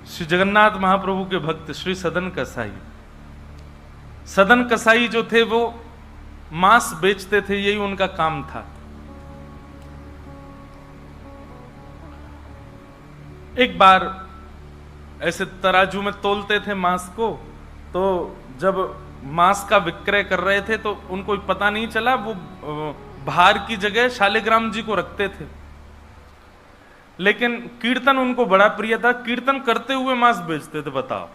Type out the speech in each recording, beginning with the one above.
श्री जगन्नाथ महाप्रभु के भक्त श्री सदन कसाई। सदन कसाई जो थे वो मांस बेचते थे, यही उनका काम था। एक बार ऐसे तराजू में तोलते थे मांस को, तो जब मांस का विक्रय कर रहे थे तो उनको पता नहीं चला, वो भार की जगह शालिग्राम जी को रखते थे। लेकिन कीर्तन उनको बड़ा प्रिय था, कीर्तन करते हुए मांस बेचते थे। बताओ,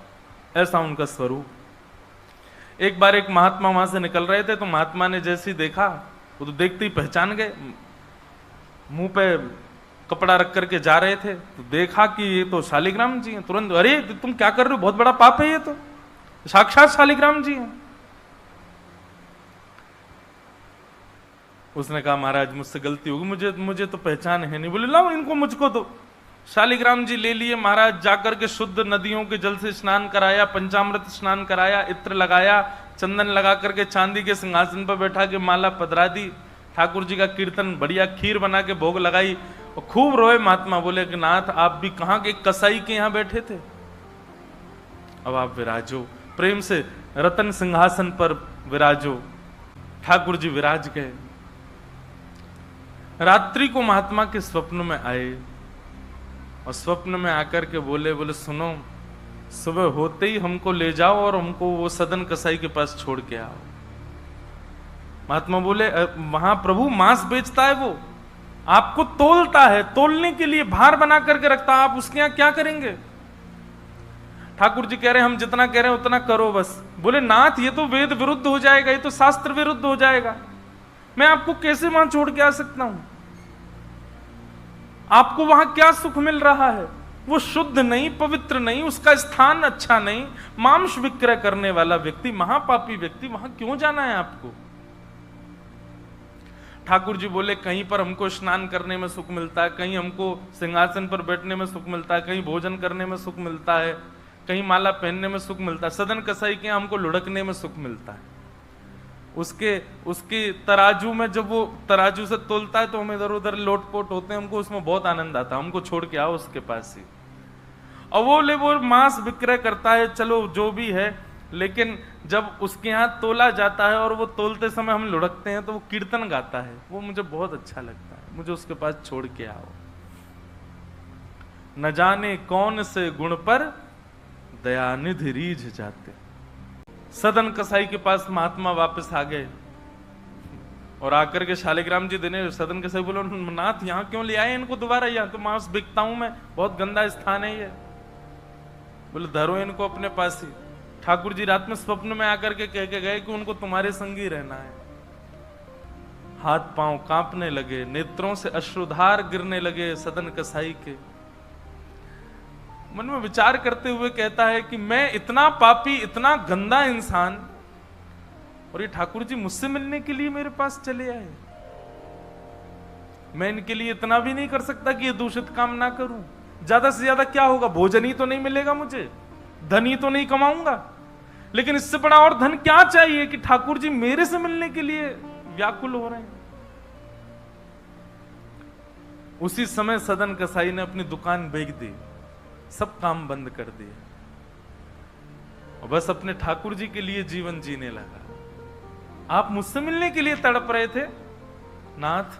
ऐसा उनका स्वरूप। एक बार एक महात्मा वहां से निकल रहे थे, तो महात्मा ने जैसे ही देखा, वो तो देखते ही पहचान गए, मुंह पे कपड़ा रख करके जा रहे थे, तो देखा कि ये तो शालिग्राम जी हैं। तुरंत, अरे तुम क्या कर रहे हो, बहुत बड़ा पाप है, ये तो साक्षात शालिग्राम जी हैं। उसने कहा महाराज मुझसे गलती होगी, मुझे तो पहचान है नहीं। बोले लाओ इनको, मुझको दो। शालिग्राम जी ले लिए महाराज, जाकर के शुद्ध नदियों के जल से स्नान कराया, पंचामृत स्नान कराया, इत्र लगाया, चंदन लगा करके चांदी के सिंहासन पर बैठा के माला पधरा दी, ठाकुर जी का कीर्तन, बढ़िया खीर बना के भोग लगाई, और खूब रोए महात्मा। बोले कि नाथ आप भी कहां के कसाई के यहां बैठे थे, अब आप विराजो, प्रेम से रतन सिंहासन पर विराजो। ठाकुर जी विराज गए। रात्रि को महात्मा के स्वप्न में आए, और स्वप्न में आकर के बोले सुनो, सुबह होते ही हमको ले जाओ और हमको वो सदन कसाई के पास छोड़ के आओ। महात्मा बोले वहां प्रभु मांस बेचता है, वो आपको तोलता है, तोलने के लिए भार बना करके रखता है, आप उसके यहां क्या करेंगे। ठाकुर जी कह रहे हम जितना कह रहे हैं उतना करो बस। बोले नाथ ये तो वेद विरुद्ध हो जाएगा, ये तो शास्त्र विरुद्ध हो जाएगा, मैं आपको कैसे वहां छोड़ के आ सकता हूं। आपको वहां क्या सुख मिल रहा है, वो शुद्ध नहीं, पवित्र नहीं, उसका स्थान अच्छा नहीं, मांस विक्रय करने वाला व्यक्ति, महापापी व्यक्ति, वहां क्यों जाना है आपको। ठाकुर जी बोले कहीं पर हमको स्नान करने में सुख मिलता है, कहीं हमको सिंहासन पर बैठने में सुख मिलता है, कहीं भोजन करने में सुख मिलता है, कहीं माला पहनने में सुख मिलता है, सदन कसाई के हमको लुढ़कने में सुख मिलता है। उसके तराजू में जब वो तराजू से तोलता है तो हम इधर उधर लोटपोट होते हैं, हमको उसमें बहुत आनंद आता है, हमको छोड़ के आओ उसके पास ही। और वो मांस विक्रय करता है, चलो जो भी है, लेकिन जब उसके यहाँ तोला जाता है और वो तोलते समय हम लुढ़कते हैं तो वो कीर्तन गाता है, वो मुझे बहुत अच्छा लगता है, मुझे उसके पास छोड़ के आओ। न जाने कौन से गुण पर दयानिधि रीझ जाते। सदन कसाई के पास महात्मा वापस आ गए और आकर के शालिग्राम जी देने। सदन कसाई बोलो नाथ यहाँ क्यों ले आए इनको दोबारा, यहाँ तो मांस बिकता हूं मैं, बहुत गंदा स्थान है ये। बोले धरो इनको अपने पास ही। ठाकुर जी रात में स्वप्न में आकर के कह के गए कि उनको तुम्हारे संग ही रहना है। हाथ पांव कांपने लगे, नेत्रों से अश्रुधार गिरने लगे सदन कसाई के। मन में विचार करते हुए कहता है कि मैं इतना पापी, इतना गंदा इंसान, और ये ठाकुर जी मुझसे मिलने के लिए मेरे पास चले आए। मैं इनके लिए इतना भी नहीं कर सकता कि ये दूषित काम ना करूं। ज्यादा से ज्यादा क्या होगा, भोजन ही तो नहीं मिलेगा मुझे, धन ही तो नहीं कमाऊंगा, लेकिन इससे बड़ा और धन क्या चाहिए कि ठाकुर जी मेरे से मिलने के लिए व्याकुल हो रहे हैं। उसी समय सदन कसाई ने अपनी दुकान बेच दी, सब काम बंद कर दिए और बस अपने ठाकुर जी के लिए जीवन जीने लगा। आप मुझसे मिलने के लिए तड़प रहे थे नाथ,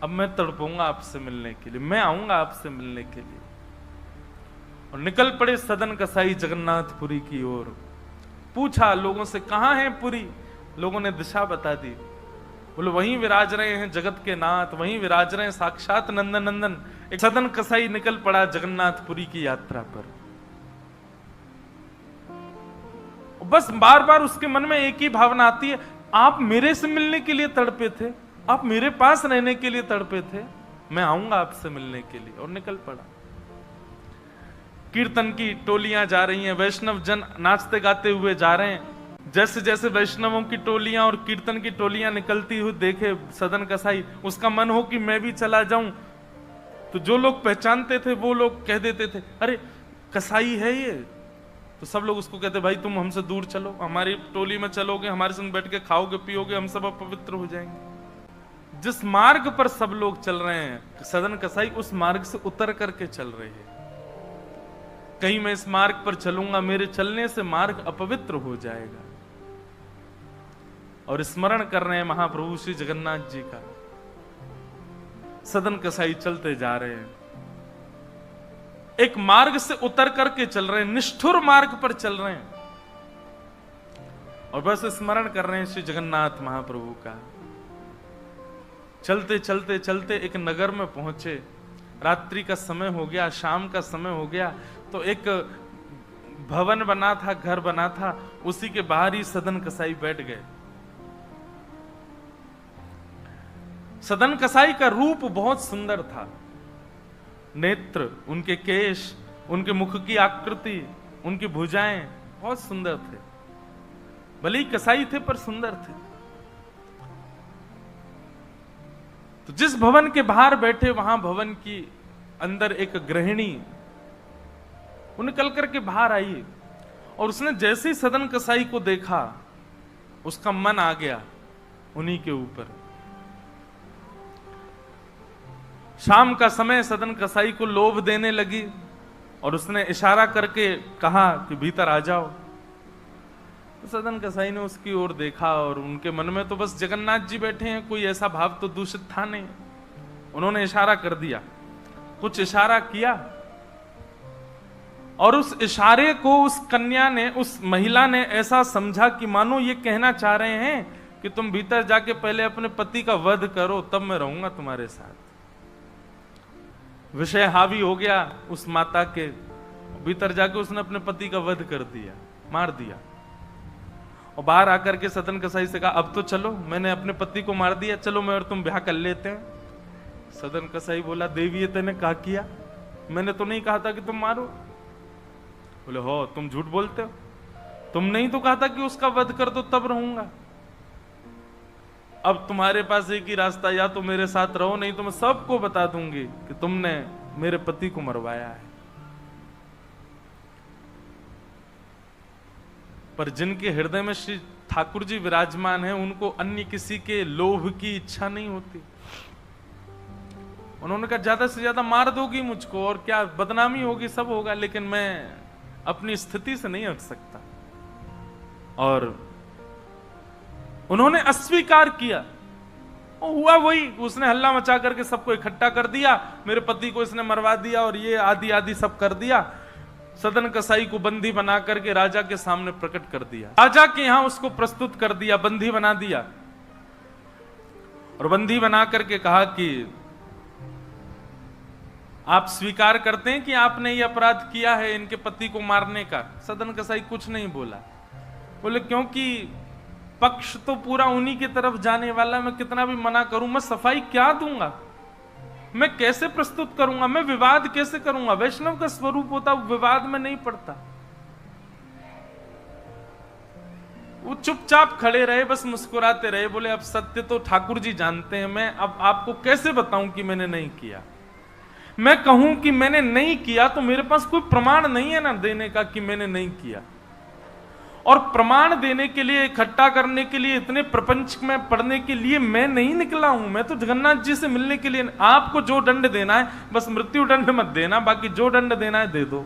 अब मैं तड़पूंगा आपसे मिलने के लिए, मैं आऊंगा आपसे मिलने के लिए। और निकल पड़े सदन कसाई जगन्नाथपुरी की ओर। पूछा लोगों से कहां है पुरी, लोगों ने दिशा बता दी। बोले वहीं विराज रहे हैं जगत के नाथ, वहीं विराज रहे हैं साक्षात नंदन नंदन। एक सदन कसाई निकल पड़ा जगन्नाथपुरी की यात्रा पर। बस बार बार उसके मन में एक ही भावना आती है, आप मेरे से मिलने के लिए तड़पे थे, आप मेरे पास रहने के लिए तड़पे थे, मैं आऊंगा आपसे मिलने के लिए। और निकल पड़ा। कीर्तन की टोलियां जा रही हैं, वैष्णव जन नाचते गाते हुए जा रहे हैं। जैसे जैसे वैष्णवों की टोलियां और कीर्तन की टोलियां निकलती हुई देखे सदन कसाई, उसका मन हो कि मैं भी चला जाऊं। तो जो लोग पहचानते थे वो लोग कह देते थे अरे कसाई है ये, तो सब लोग उसको कहते भाई तुम हमसे दूर चलो, हमारी टोली में चलोगे, हमारे संग बैठ के खाओगे पियोगे, हम सब अपवित्र हो जाएंगे। जिस मार्ग पर सब लोग चल रहे हैं सदन कसाई उस मार्ग से उतर करके चल रहे हैं। कहीं मैं इस मार्ग पर चलूंगा, मेरे चलने से मार्ग अपवित्र हो जाएगा। और स्मरण कर रहे हैं महाप्रभु श्री जगन्नाथ जी का। सदन कसाई चलते जा रहे हैं, एक मार्ग से उतर करके चल रहे हैं, निष्ठुर मार्ग पर चल रहे हैं, और बस स्मरण कर रहे हैं श्री जगन्नाथ महाप्रभु का। चलते चलते चलते एक नगर में पहुंचे, रात्रि का समय हो गया, शाम का समय हो गया, तो एक भवन बना था, घर बना था, उसी के बाहर ही सदन कसाई बैठ गए। सदन कसाई का रूप बहुत सुंदर था, नेत्र, उनके केश, उनके मुख की आकृति, उनकी भुजाएं बहुत सुंदर थे। भले ही कसाई थे पर सुंदर थे। तो जिस भवन के बाहर बैठे, वहां भवन की अंदर एक गृहिणी वो निकल करके बाहर आई, और उसने जैसे ही सदन कसाई को देखा, उसका मन आ गया उन्हीं के ऊपर। शाम का समय, सदन कसाई को लोभ देने लगी, और उसने इशारा करके कहा कि भीतर आ जाओ। तो सदन कसाई ने उसकी ओर देखा, और उनके मन में तो बस जगन्नाथ जी बैठे हैं, कोई ऐसा भाव तो दूषित था नहीं। उन्होंने इशारा कर दिया, कुछ इशारा किया, और उस इशारे को उस कन्या ने, उस महिला ने ऐसा समझा कि मानो ये कहना चाह रहे हैं कि तुम भीतर जाके पहले अपने पति का वध करो, तब मैं रहूंगा तुम्हारे साथ। विषय हावी हो गया उस माता के, भीतर जाके उसने अपने पति का वध कर दिया, मार दिया। और बाहर आकर के सदन कसाई से कहा, अब तो चलो, मैंने अपने पति को मार दिया, चलो मैं और तुम ब्याह कर लेते हैं। सदन कसाई बोला, देवी ये तेने कहा किया, मैंने तो नहीं कहा था कि तुम मारो। बोले, हो तुम झूठ बोलते हो, तुम नहीं तो कहा था कि उसका वध कर दो तब रहूंगा। अब तुम्हारे पास एक ही रास्ता, या तो मेरे साथ रहो, नहीं तो मैं सबको बता दूंगी कि तुमने मेरे पति को मरवाया है। पर जिनके हृदय में श्री ठाकुर जी विराजमान हैं, उनको अन्य किसी के लोभ की इच्छा नहीं होती। उन्होंने कहा, ज्यादा से ज्यादा मार दोगी मुझको, और क्या बदनामी होगी, सब होगा, लेकिन मैं अपनी स्थिति से नहीं हट सकता। और उन्होंने अस्वीकार किया। हुआ वही, उसने हल्ला मचा करके सबको इकट्ठा कर दिया, मेरे पति को इसने मरवा दिया, और ये आदि आदि सब कर दिया। सदन कसाई को बंदी बना करके राजा के सामने प्रकट कर दिया, राजा के यहां उसको प्रस्तुत कर दिया, बंदी बना दिया। और बंदी बना करके कहा कि आप स्वीकार करते हैं कि आपने ये अपराध किया है इनके पति को मारने का? सदन कसाई कुछ नहीं बोला। बोले, क्योंकि पक्ष तो पूरा उन्हीं की तरफ जाने वाला, मैं कितना भी मना करूं, मैं सफाई क्या दूंगा, मैं कैसे प्रस्तुत करूंगा, मैं विवाद कैसे करूंगा? वैष्णव का स्वरूप होता विवाद में नहीं पड़ता। वो चुपचाप खड़े रहे, बस मुस्कुराते रहे। बोले, अब सत्य तो ठाकुर जी जानते हैं, मैं अब आपको कैसे बताऊं कि मैंने नहीं किया। मैं कहूं कि मैंने नहीं किया तो मेरे पास कोई प्रमाण नहीं है ना देने का कि मैंने नहीं किया। और प्रमाण देने के लिए, इकट्ठा करने के लिए, इतने प्रपंच में पढ़ने के लिए मैं नहीं निकला हूं। मैं तो जगन्नाथ जी से मिलने के लिए। आपको जो दंड देना है, बस मृत्यु दंड मत देना, बाकी जो दंड देना है दे दो,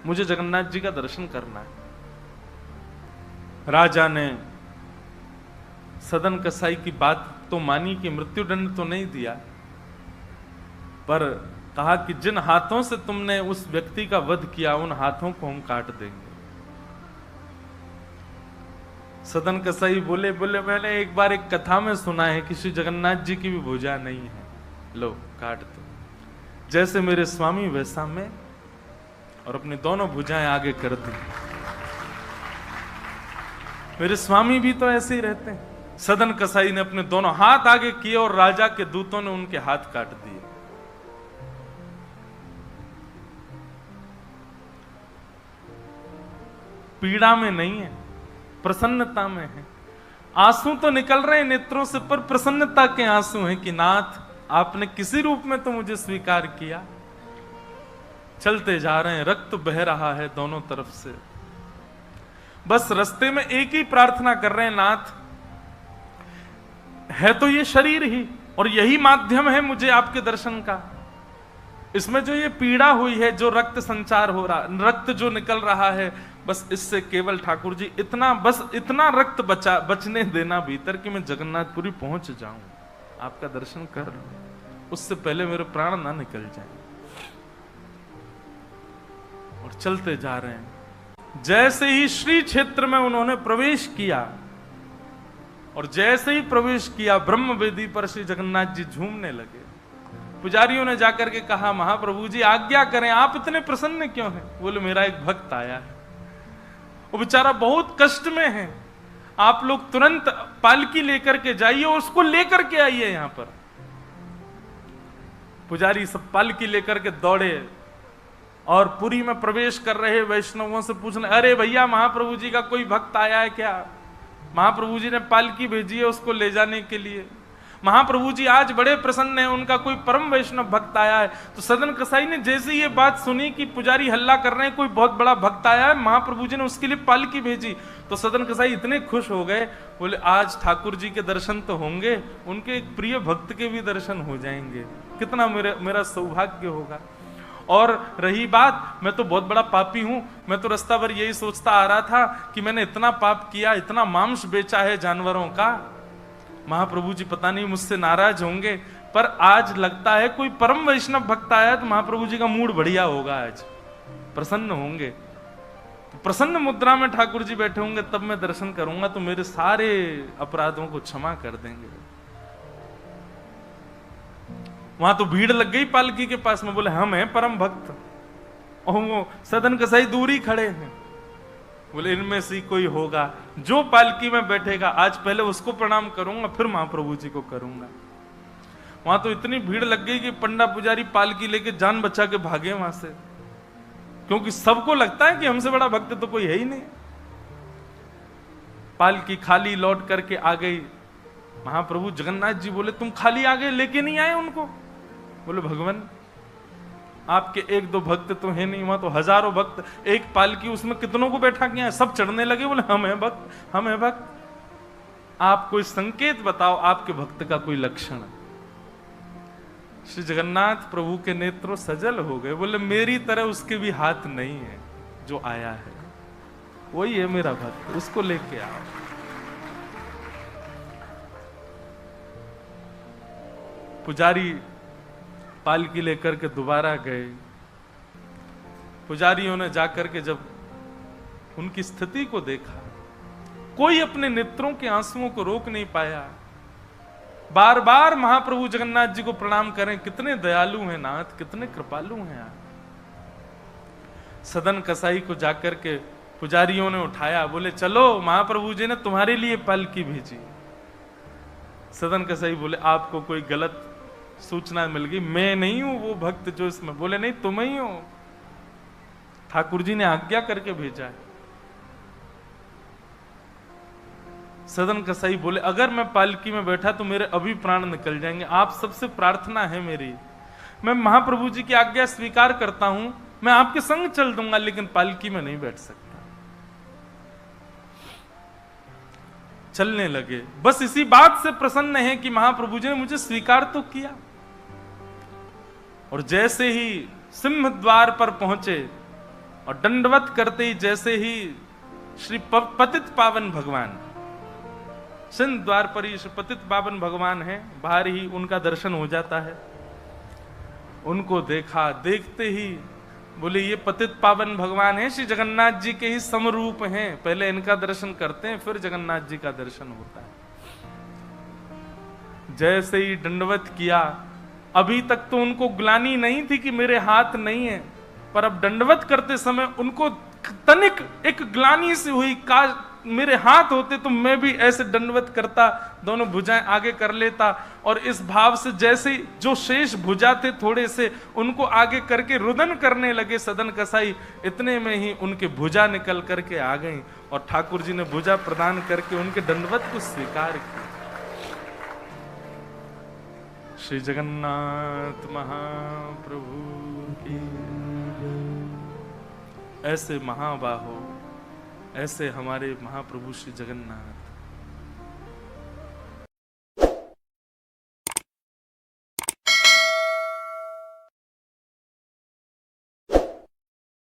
मुझे जगन्नाथ जी का दर्शन करना है। राजा ने सदन कसाई की बात तो मानी कि मृत्यु दंड तो नहीं दिया, पर कहा कि जिन हाथों से तुमने उस व्यक्ति का वध किया, उन हाथों को हम काट देंगे। सदन कसाई बोले, मैंने एक बार एक कथा में सुना है कि श्री जगन्नाथ जी की भी भुजा नहीं है, लो काट दो। जैसे मेरे स्वामी वैसा मैं, और अपनी दोनों भुजाएं आगे कर दी। मेरे स्वामी भी तो ऐसे ही रहते हैं। सदन कसाई ने अपने दोनों हाथ आगे किए, और राजा के दूतों ने उनके हाथ काट दिए। पीड़ा में नहीं है, प्रसन्नता में है। आंसू तो निकल रहे हैं नेत्रों से, पर प्रसन्नता के आंसू हैं कि नाथ, आपने किसी रूप में तो मुझे स्वीकार किया। चलते जा रहे हैं, रक्त बह रहा है दोनों तरफ से। बस रास्ते में एक ही प्रार्थना कर रहे हैं, नाथ, है तो ये शरीर ही, और यही माध्यम है मुझे आपके दर्शन का। इसमें जो ये पीड़ा हुई है, जो रक्त संचार हो रहा, रक्त जो निकल रहा है, बस इससे केवल ठाकुर जी इतना रक्त बचने देना भीतर कि मैं जगन्नाथपुरी पहुंच जाऊं, आपका दर्शन कर लूं, उससे पहले मेरे प्राण ना निकल जाए। और चलते जा रहे हैं। जैसे ही श्री क्षेत्र में उन्होंने प्रवेश किया, और जैसे ही प्रवेश किया, ब्रह्म वेदी पर श्री जगन्नाथ जी झूमने लगे। पुजारियों ने जाकर के कहा, महाप्रभु जी आज्ञा करें, आप इतने प्रसन्न क्यों हैं? बोले, मेरा एक भक्त आया है, वो बेचारा बहुत कष्ट में है, आप लोग तुरंत पालकी लेकर के जाइए और उसको लेकर के आइए यहां पर। पुजारी सब पालकी लेकर के दौड़े और पुरी में प्रवेश कर रहे वैष्णवों से पूछने, अरे भैया, महाप्रभु जी का कोई भक्त आया है क्या? महाप्रभु जी ने पालकी भेजी है उसको ले जाने के लिए। महाप्रभु जी आज बड़े प्रसन्न हैं, उनका कोई परम वैष्णव भक्त आया है। तो सदन कसाई ने जैसे ये बात सुनी कि पुजारी हल्ला कर रहे हैं, कोई बहुत बड़ा भक्त आया है, महाप्रभु जी ने उसके लिए पालकी भेजी, तो सदन कसाई इतने खुश हो गए, बोले आज ठाकुर जी के दर्शन तो होंगे, उनके एक प्रिय भक्त के भी दर्शन हो जाएंगे, कितना मेरा सौभाग्य होगा। और रही बात, मैं तो बहुत बड़ा पापी हूं, मैं तो रास्ता भर यही सोचता आ रहा था कि मैंने इतना पाप किया, इतना मांस बेचा है जानवरों का, महाप्रभु जी पता नहीं मुझसे नाराज होंगे, पर आज लगता है कोई परम वैष्णव भक्त आया तो महाप्रभु जी का मूड बढ़िया होगा, आज प्रसन्न होंगे। तो प्रसन्न मुद्रा में ठाकुर जी बैठे होंगे, तब मैं दर्शन करूंगा तो मेरे सारे अपराधों को क्षमा कर देंगे। वहां तो भीड़ लग गई पालकी के पास में, बोले हम हैं परम भक्त, और वो सदन कसाई दूर ही खड़े हैं, बोले इनमें से कोई होगा जो पालकी में बैठेगा, आज पहले उसको प्रणाम करूंगा फिर महाप्रभु जी को करूंगा। वहां तो इतनी भीड़ लग गई कि पंडा पुजारी पालकी लेके जान बचा के भागे वहां से, क्योंकि सबको लगता है कि हमसे बड़ा भक्त तो कोई है ही नहीं। पालकी खाली लौट करके आ गई। महाप्रभु जगन्नाथ जी बोले, तुम खाली आ गए, लेके नहीं आए उनको? बोले, भगवान आपके एक दो भक्त तो है नहीं, वहां तो हजारों भक्त, एक पालकी उसमें कितनों को बैठा किया है, सब चढ़ने लगे। बोले, हम हैं भक्त, हम हैं भक्त, आप कोई संकेत बताओ, आपके भक्त का कोई लक्षण। श्री जगन्नाथ प्रभु के नेत्रों सजल हो गए, बोले मेरी तरह उसके भी हाथ नहीं है, जो आया है वही है मेरा भक्त, उसको लेके आओ। पुजारी पालकी लेकर के दोबारा गए। पुजारियों ने जाकर के जब उनकी स्थिति को देखा, कोई अपने नेत्रों के आंसुओं को रोक नहीं पाया। बार बार महाप्रभु जगन्नाथ जी को प्रणाम करें, कितने दयालु हैं नाथ, कितने कृपालु हैं आप। सदन कसाई को जाकर के पुजारियों ने उठाया, बोले चलो महाप्रभु जी ने तुम्हारे लिए पालकी भेजी। सदन कसाई बोले, आपको कोई गलत सूचना मिल गई, मैं नहीं हूं वो भक्त जो इसमें। बोले, नहीं तुम ही हो, ठाकुर जी ने आज्ञा करके भेजा है। सदन कसाई बोले, अगर मैं पालकी में बैठा तो मेरे अभी प्राण निकल जाएंगे, आप सबसे प्रार्थना है मेरी, मैं महाप्रभु जी की आज्ञा स्वीकार करता हूं, मैं आपके संग चल दूंगा, लेकिन पालकी में नहीं बैठ सकता। चलने लगे, बस इसी बात से प्रसन्न है कि महाप्रभु जी ने मुझे स्वीकार तो किया। और जैसे ही सिंह द्वार पर पहुंचे और दंडवत करते ही जैसे ही श्री पतित पावन भगवान, सिंह द्वार पर ही श्री पतित पावन भगवान है, बाहर ही उनका दर्शन हो जाता है। उनको देखा, देखते ही बोले ये पतित पावन भगवान है, श्री जगन्नाथ जी के ही समरूप हैं, पहले इनका दर्शन करते हैं फिर जगन्नाथ जी का दर्शन होता है। जैसे ही दंडवत किया, अभी तक तो उनको ग्लानि नहीं थी कि मेरे हाथ नहीं है, पर अब दंडवत करते समय उनको तनिक एक ग्लानि से हुई, काश मेरे हाथ होते तो मैं भी ऐसे दंडवत करता, दोनों भुजाएं आगे कर लेता। और इस भाव से जैसे जो शेष भुजा थे थोड़े से, उनको आगे करके रुदन करने लगे सदन कसाई। इतने में ही उनके भुजा निकल करके आ गई और ठाकुर जी ने भुजा प्रदान करके उनके दंडवत को स्वीकार किया। श्री जगन्नाथ महाप्रभु की। ऐसे महाबाहो, ऐसे हमारे महाप्रभु श्री जगन्नाथ।